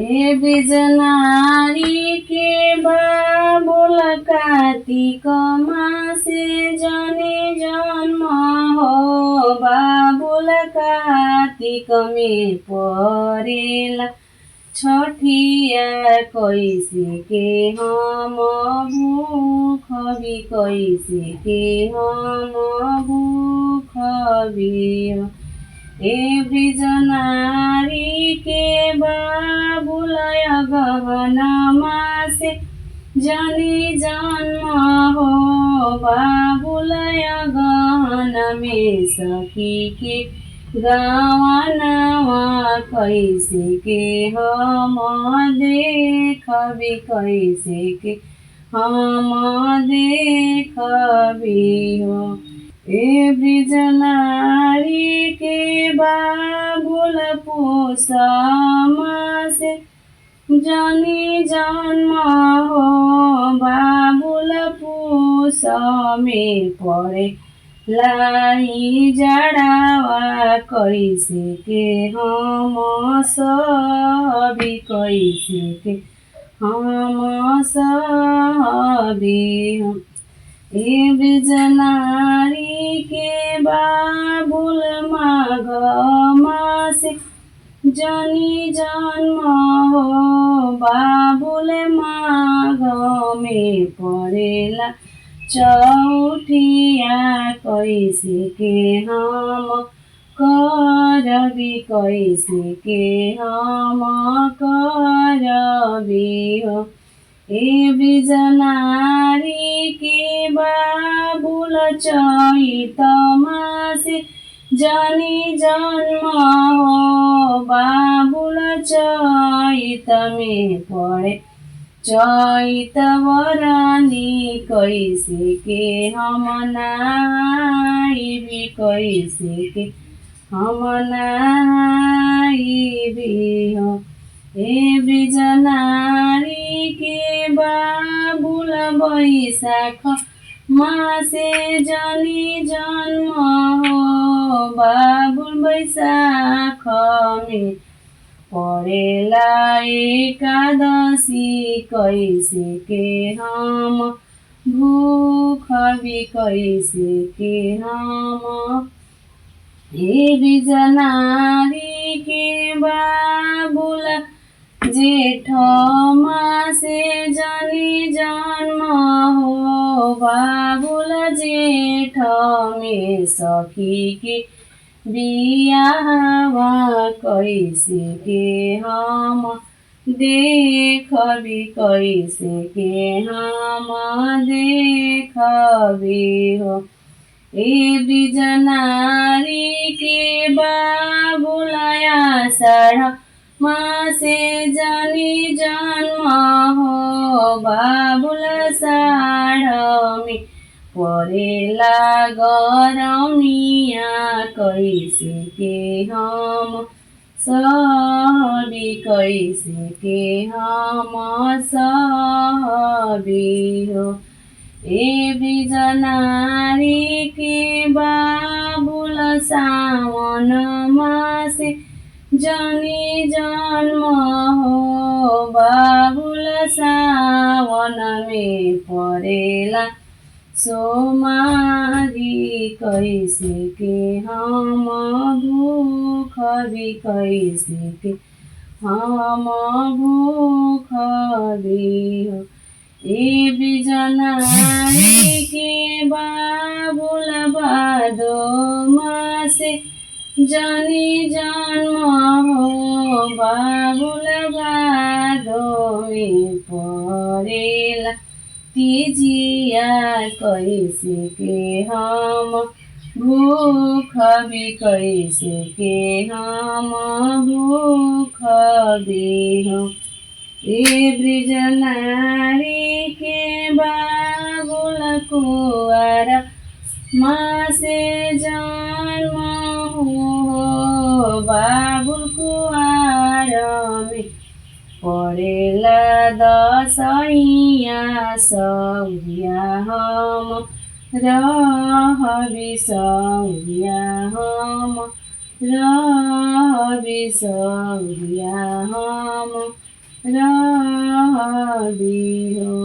हे बिजनारी के बाबुल कार्तिक मासे जने जन्म हो बाबुल कार्तिक में परेला छठिया कैसे के हम भूख भी कैसे के हम भूख भी ए बिजनारी के बाबुलय गहना मासे जनी जन्म हो बाबुलय गहना में सखी के गावनवा कैसे के हम देखबी कैसे के हम देखबी हो ए बिजनारी के बाबुल पोसमासे जनी जन्म हो बाबुल पोस में पड़े लाई जड़ावा कैसे के हम सभी कैसे के हम सभी हम ए बिजनारी के बाबुल माघ मासे जनी जन्म हो बाबुल माघ में पड़ेला चौठिया कैसे के हम करबी कैसे के हम करबी हो ए बिजनारी के बाबुल चैत मासे जनी जन्म हो बाबुल चैत में पड़े चैत वरानी कैसे के हम नाइबी कैसे के हम नाइबी हो ए बिजनारी के बाबुल बैशाख मासे जनी जन्म हो बाबुल बैशाख में पड़ेला एकादशी कैसे के हम भूख भी कैसे के हम ए बिजनारी के बाबुल जेठ मासे जनी जन्म हो बाबुल जेठ में सखी के बियाहवा कैसे के हम देखबी कैसे के हम देखबी हो ए बिजनारी के बाबुल आषाढ़ मासे जनी जन्म हो बाबुल आषाढ़ में पड़ेला गरमिया कैसे के हम सभी कैसे के हम सभी हो ए बिजनारी के बाबुल सावन मासे जनी जन्म हो बाबुल सावन में पड़ेला सोमारी कैसे के हम भूख भी कैसे के हम भूख भी हो ए बिजनारी के बाबुल भादो मासे जनी जन्म हो बाबुल भादो में पड़ेला तीजिया कैसे के हम भूख भी कैसे के हम भूख भी हो ए बिजनारी के बाबुल कुआर मासे जन्म हो बाबुल कुआर में पड़ेला दसैया सौरिया हम रहबी सौरिया हम रहबी सौरिया हम रह दियो